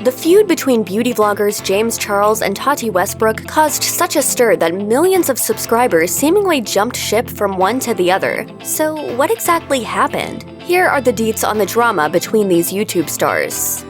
The feud between beauty vloggers James Charles and Tati Westbrook caused such a stir that millions of subscribers seemingly jumped ship from one to the other. So what exactly happened? Here are the deets on the drama between these YouTube stars.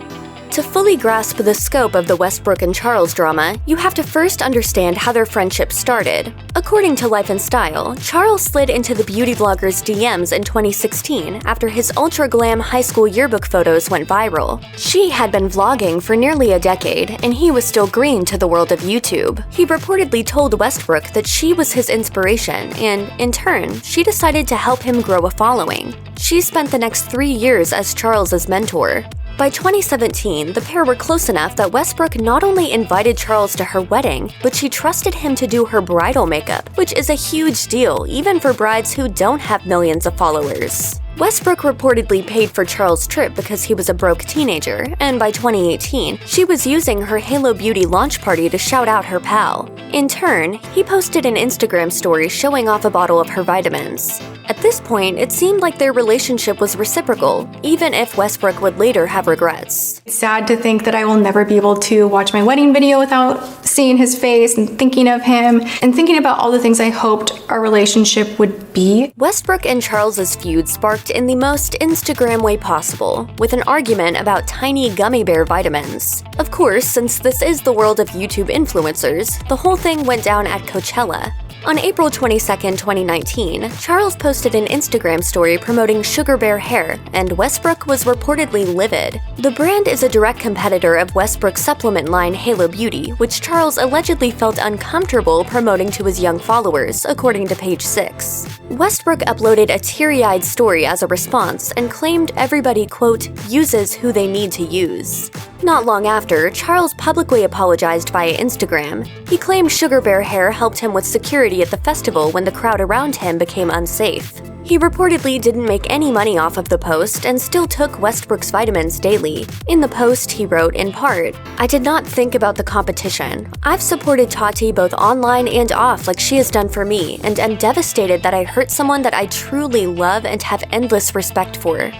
To fully grasp the scope of the Westbrook and Charles drama, you have to first understand how their friendship started. According to Life and Style, Charles slid into the beauty vlogger's DMs in 2016 after his ultra-glam high school yearbook photos went viral. She had been vlogging for nearly a decade, and he was still green to the world of YouTube. He reportedly told Westbrook that she was his inspiration, and, in turn, she decided to help him grow a following. She spent the next 3 years as Charles's mentor. By 2017, the pair were close enough that Westbrook not only invited Charles to her wedding, but she trusted him to do her bridal makeup, which is a huge deal even for brides who don't have millions of followers. Westbrook reportedly paid for Charles' trip because he was a broke teenager, and by 2018, she was using her Halo Beauty launch party to shout out her pal. In turn, he posted an Instagram story showing off a bottle of her vitamins. At this point, it seemed like their relationship was reciprocal, even if Westbrook would later have regrets. It's sad to think that I will never be able to watch my wedding video without seeing his face and thinking of him and thinking about all the things I hoped our relationship would be. Westbrook and Charles's feud sparked in the most Instagram way possible, with an argument about tiny gummy bear vitamins. Of course, since this is the world of YouTube influencers, the whole thing went down at Coachella. On April 22, 2019, Charles posted an Instagram story promoting Sugar Bear hair, and Westbrook was reportedly livid. The brand is a direct competitor of Westbrook's supplement line Halo Beauty, which Charles allegedly felt uncomfortable promoting to his young followers, according to Page 6. Westbrook uploaded a teary-eyed story as a response and claimed everybody, quote, uses who they need to use. Not long after, Charles publicly apologized via Instagram. He claimed Sugar Bear hair helped him with security at the festival when the crowd around him became unsafe. He reportedly didn't make any money off of the post and still took Westbrook's vitamins daily. In the post, he wrote, in part, "I did not think about the competition. I've supported Tati both online and off like she has done for me, and am devastated that I hurt someone that I truly love and have endless respect for."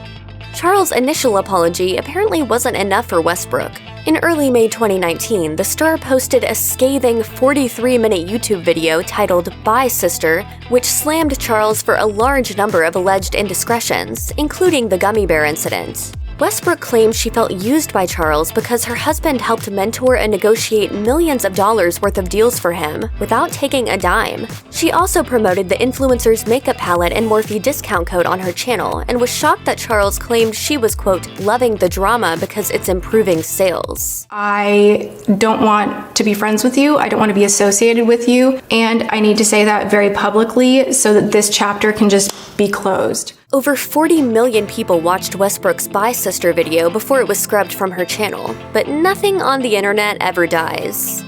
Charles' initial apology apparently wasn't enough for Westbrook. In early May 2019, the star posted a scathing 43-minute YouTube video titled Bye Sister, which slammed Charles for a large number of alleged indiscretions, including the gummy bear incident. Westbrook claims she felt used by Charles because her husband helped mentor and negotiate millions of dollars worth of deals for him without taking a dime. She also promoted the influencer's makeup palette and Morphe discount code on her channel and was shocked that Charles claimed she was, quote, loving the drama because it's improving sales. I don't want to be friends with you. I don't want to be associated with you. And I need to say that very publicly so that this chapter can just be closed. Over 40 million people watched Westbrook's Bye Sister video before it was scrubbed from her channel, but nothing on the internet ever dies.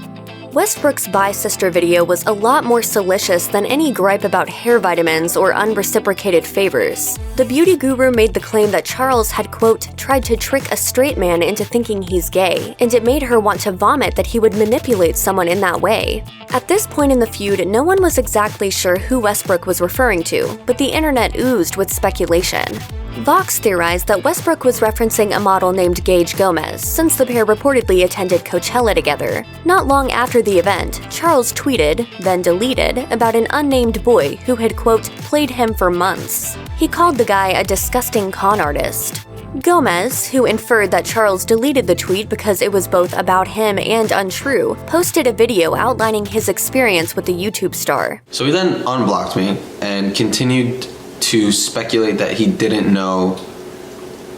Westbrook's Bye Sister video was a lot more salacious than any gripe about hair vitamins or unreciprocated favors. The beauty guru made the claim that Charles had, quote, tried to trick a straight man into thinking he's gay, and it made her want to vomit that he would manipulate someone in that way. At this point in the feud, no one was exactly sure who Westbrook was referring to, but the internet oozed with speculation. Vox theorized that Westbrook was referencing a model named Gage Gomez, since the pair reportedly attended Coachella together. Not long after the event, Charles tweeted, then deleted, about an unnamed boy who had, quote, played him for months. He called the guy a disgusting con artist. Gomez, who inferred that Charles deleted the tweet because it was both about him and untrue, posted a video outlining his experience with the YouTube star. So he then unblocked me and continued to speculate that he didn't know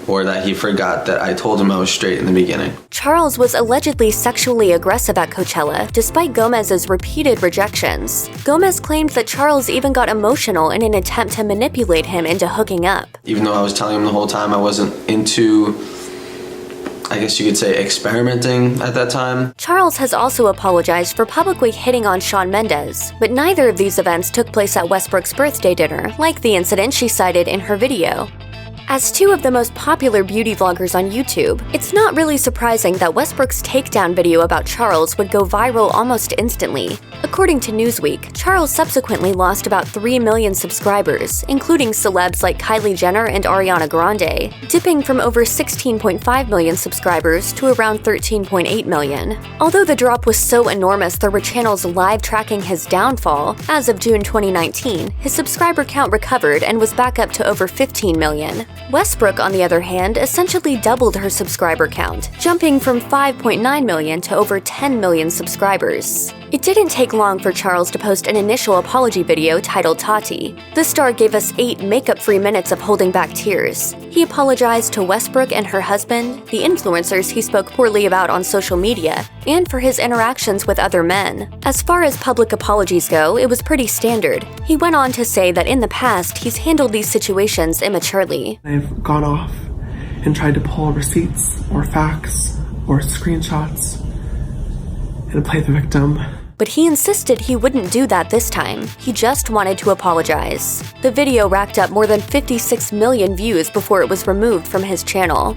or that he forgot that I told him I was straight in the beginning. Charles was allegedly sexually aggressive at Coachella, despite Gomez's repeated rejections. Gomez claimed that Charles even got emotional in an attempt to manipulate him into hooking up. Even though I was telling him the whole time I wasn't into, I guess you could say, experimenting at that time. Charles has also apologized for publicly hitting on Shawn Mendes, but neither of these events took place at Westbrook's birthday dinner, like the incident she cited in her video. As two of the most popular beauty vloggers on YouTube, it's not really surprising that Westbrook's takedown video about Charles would go viral almost instantly. According to Newsweek, Charles subsequently lost about 3 million subscribers, including celebs like Kylie Jenner and Ariana Grande, dipping from over 16.5 million subscribers to around 13.8 million. Although the drop was so enormous there were channels live tracking his downfall, as of June 2019, his subscriber count recovered and was back up to over 15 million. Westbrook, on the other hand, essentially doubled her subscriber count, jumping from 5.9 million to over 10 million subscribers. It didn't take long for Charles to post an initial apology video titled Tati. The star gave us 8 makeup-free minutes of holding back tears. He apologized to Westbrook and her husband, the influencers he spoke poorly about on social media, and for his interactions with other men. As far as public apologies go, it was pretty standard. He went on to say that in the past, he's handled these situations immaturely. I've gone off and tried to pull receipts or facts or screenshots and play the victim. But he insisted he wouldn't do that this time. He just wanted to apologize. The video racked up more than 56 million views before it was removed from his channel.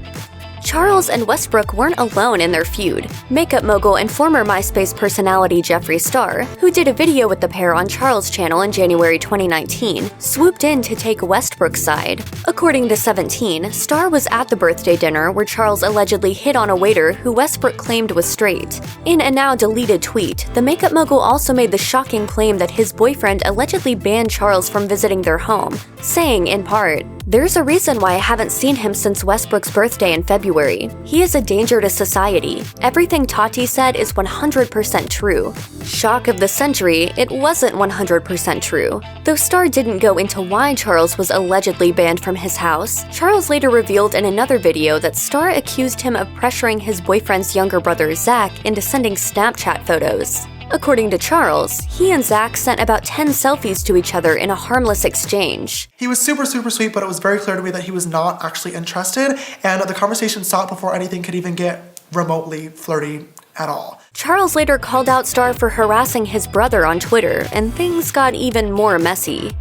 Charles and Westbrook weren't alone in their feud. Makeup mogul and former MySpace personality Jeffree Star, who did a video with the pair on Charles' channel in January 2019, swooped in to take Westbrook's side. According to 17, Star was at the birthday dinner where Charles allegedly hit on a waiter who Westbrook claimed was straight. In a now deleted tweet, the makeup mogul also made the shocking claim that his boyfriend allegedly banned Charles from visiting their home, saying in part, "There's a reason why I haven't seen him since Westbrook's birthday in February. He is a danger to society. Everything Tati said is 100% true." Shock of the century, it wasn't 100% true. Though Star didn't go into why Charles was allegedly banned from his house, Charles later revealed in another video that Star accused him of pressuring his boyfriend's younger brother Zach into sending Snapchat photos. According to Charles, he and Zach sent about 10 selfies to each other in a harmless exchange. He was super sweet, but it was very clear to me that he was not actually interested, and the conversation stopped before anything could even get remotely flirty at all. Charles later called out Star for harassing his brother on Twitter, and things got even more messy.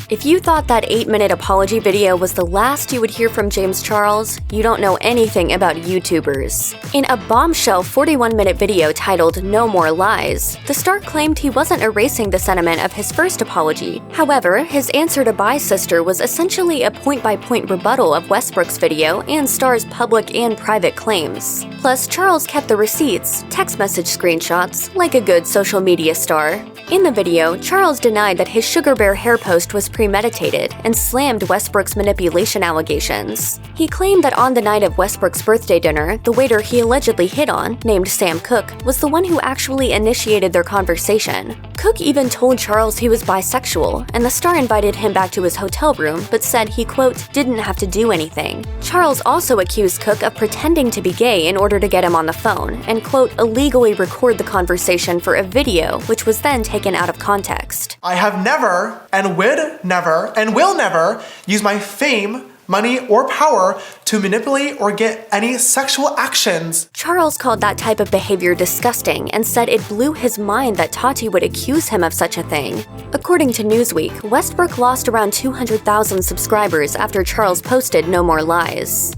If you thought that 8-minute apology video was the last you would hear from James Charles, you don't know anything about YouTubers. In a bombshell 41-minute video titled No More Lies, the star claimed he wasn't erasing the sentiment of his first apology. However, his answer to Bye Sister was essentially a point-by-point rebuttal of Westbrook's video and Star's public and private claims. Plus, Charles kept the receipts, text message screenshots, like a good social media star. In the video, Charles denied that his sugar bear hair post was premeditated and slammed Westbrook's manipulation allegations. He claimed that on the night of Westbrook's birthday dinner, the waiter he allegedly hit on, named Sam Cooke, was the one who actually initiated their conversation. Cooke even told Charles he was bisexual, and the star invited him back to his hotel room but said he, quote, didn't have to do anything. Charles also accused Cooke of pretending to be gay in order to get him on the phone and, quote, illegally record the conversation for a video, which was then taken out of context. I have never, and would never, and will never use my fame, money, or power to manipulate or get any sexual actions. Charles called that type of behavior disgusting and said it blew his mind that Tati would accuse him of such a thing. According to Newsweek, Westbrook lost around 200,000 subscribers after Charles posted No More Lies.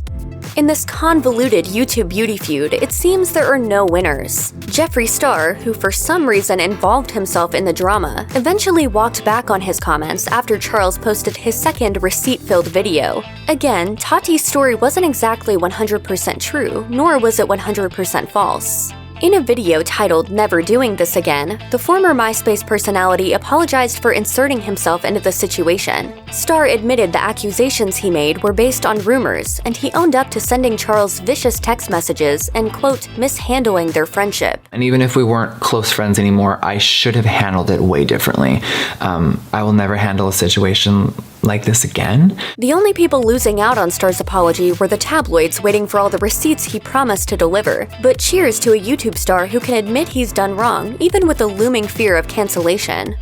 In this convoluted YouTube beauty feud, it seems there are no winners. Jeffree Star, who for some reason involved himself in the drama, eventually walked back on his comments after Charles posted his second receipt-filled video. Again, Tati's story wasn't exactly 100% true, nor was it 100% false. In a video titled Never Doing This Again, the former MySpace personality apologized for inserting himself into the situation. Star admitted the accusations he made were based on rumors, and he owned up to sending Charles vicious text messages and, quote, mishandling their friendship. And even if we weren't close friends anymore, I should have handled it way differently. I will never handle a situation like this again. The only people losing out on Star's apology were the tabloids waiting for all the receipts he promised to deliver. But cheers to a YouTube star who can admit he's done wrong, even with the looming fear of cancellation.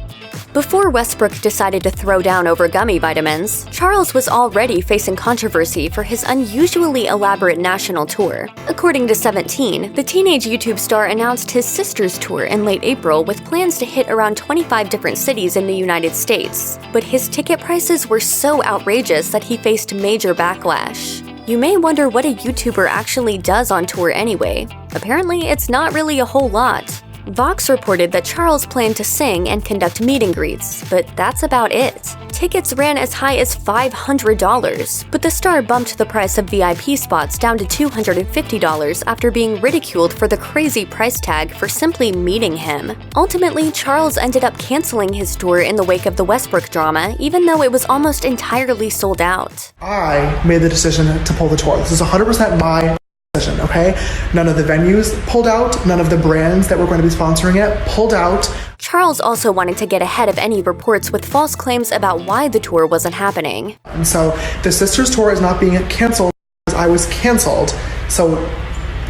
Before Westbrook decided to throw down over gummy vitamins, Charles was already facing controversy for his unusually elaborate national tour. According to 17, the teenage YouTube star announced his sister's tour in late April with plans to hit around 25 different cities in the United States. But his ticket prices were so outrageous that he faced major backlash. You may wonder what a YouTuber actually does on tour anyway. Apparently, it's not really a whole lot. Vox reported that Charles planned to sing and conduct meet and greets, but that's about it. Tickets ran as high as $500, but the star bumped the price of VIP spots down to $250 after being ridiculed for the crazy price tag for simply meeting him. Ultimately, Charles ended up canceling his tour in the wake of the Westbrook drama, even though it was almost entirely sold out. I made the decision to pull the tour. This is 100% my decision, okay? None of the venues pulled out, none of the brands that were going to be sponsoring it pulled out. Charles also wanted to get ahead of any reports with false claims about why the tour wasn't happening. And so the sisters tour is not being canceled because I was canceled. So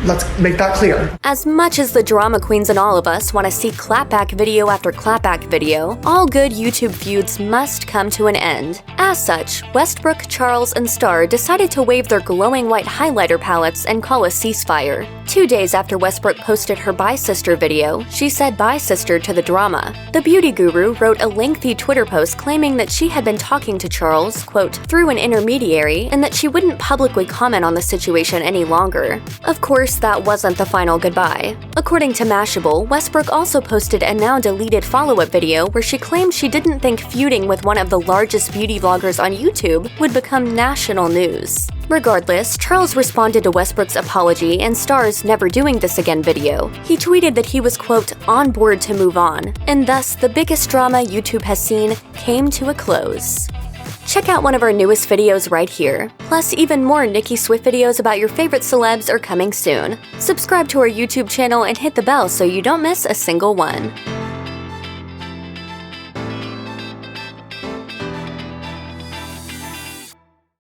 let's make that clear. As much as the drama queens and all of us want to see clapback video after clapback video, all good YouTube feuds must come to an end. As such, Westbrook, Charles, and Star decided to wave their glowing white highlighter palettes and call a ceasefire. 2 days after Westbrook posted her Bye Sister video, she said bye sister to the drama. The beauty guru wrote a lengthy Twitter post claiming that she had been talking to Charles, quote, through an intermediary, and that she wouldn't publicly comment on the situation any longer. Of course, that wasn't the final goodbye. According to Mashable, Westbrook also posted a now-deleted follow-up video where she claimed she didn't think feuding with one of the largest beauty vloggers on YouTube would become national news. Regardless, Charles responded to Westbrook's apology and Star's Never Doing This Again video. He tweeted that he was, quote, on board to move on, and thus the biggest drama YouTube has seen came to a close. Check out one of our newest videos right here. Plus, even more Nicki Swift videos about your favorite celebs are coming soon. Subscribe to our YouTube channel and hit the bell so you don't miss a single one.